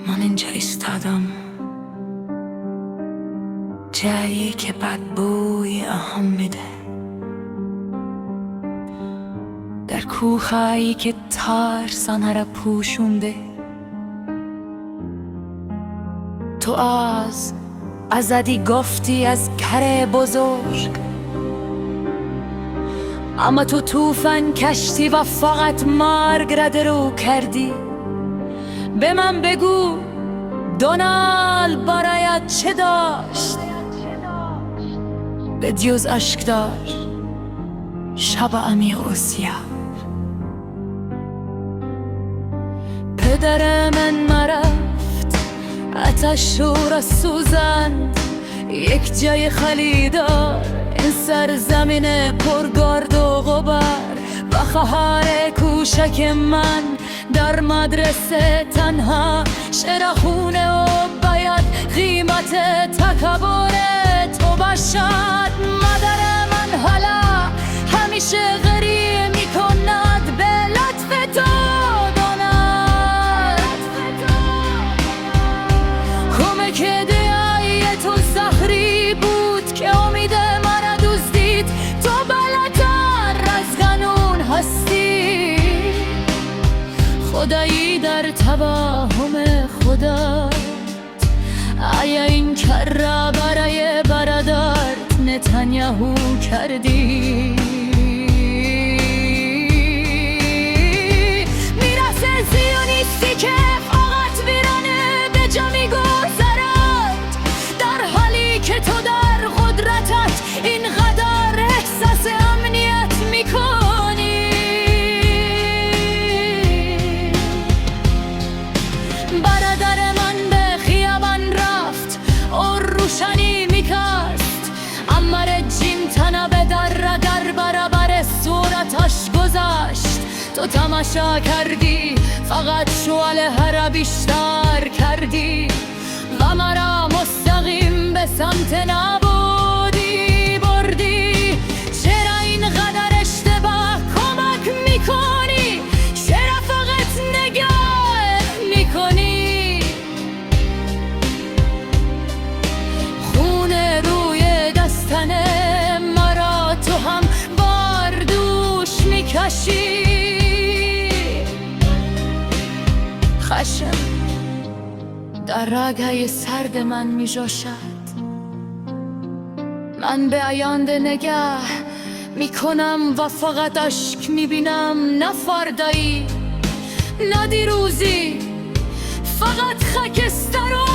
من اینجا ایستادم، جایی که بدبوی اهم میده، در کوهایی که ترس آنها را پوشونده. تو ازدی گفتی از کره بزرگ، اما تو توفن کشتی و فقط مرگ را درو کردی. به من بگو دونال برایت چه داشت؟ به دیوز اشک داشت شب عمیق و سیاه. پدر من مرفت آتش را سوزند، یک جای خالی دار این سرزمین پرگرد و غبار. و خواهر کوچک من در مدرسه تنها شرخونه و باید قیمت تکبر تو باشد. مادر من حالا همیشه غریه میکند به لطف تو دونال. کمک دعای تو زهری بود که امید من دزدید. تو بالاتر از قانون هستی، خدایی در توهم خودت. آیا این کار را برای برادرت نتانیاهو کردی؟ میراث زیونیستی که فقط ویرانه به جا میگذرد، در حالی که تو در قدرتت اینقدر احساس امنیت میکنی. برادر من به خیابان رفت و روشنی میکست، اما رجیم تنه در برابر صورتش گذاشت. تو تماشا کردی، فقط شعله را بیشتر کردی و مرا مستقیم به سمت نابودی بردی. چرا اینقدر اشتباه کمک میکنی؟ چرا فقط نگاه میکنی؟ خون روی دستن مرا تو هم بار دوش میکشی. خشم در رگهای سرد من میجوشد. من به آینده نگاه میکنم و فقط اشک میبینم، نه فردایی نه دیروزی، فقط خاکستر و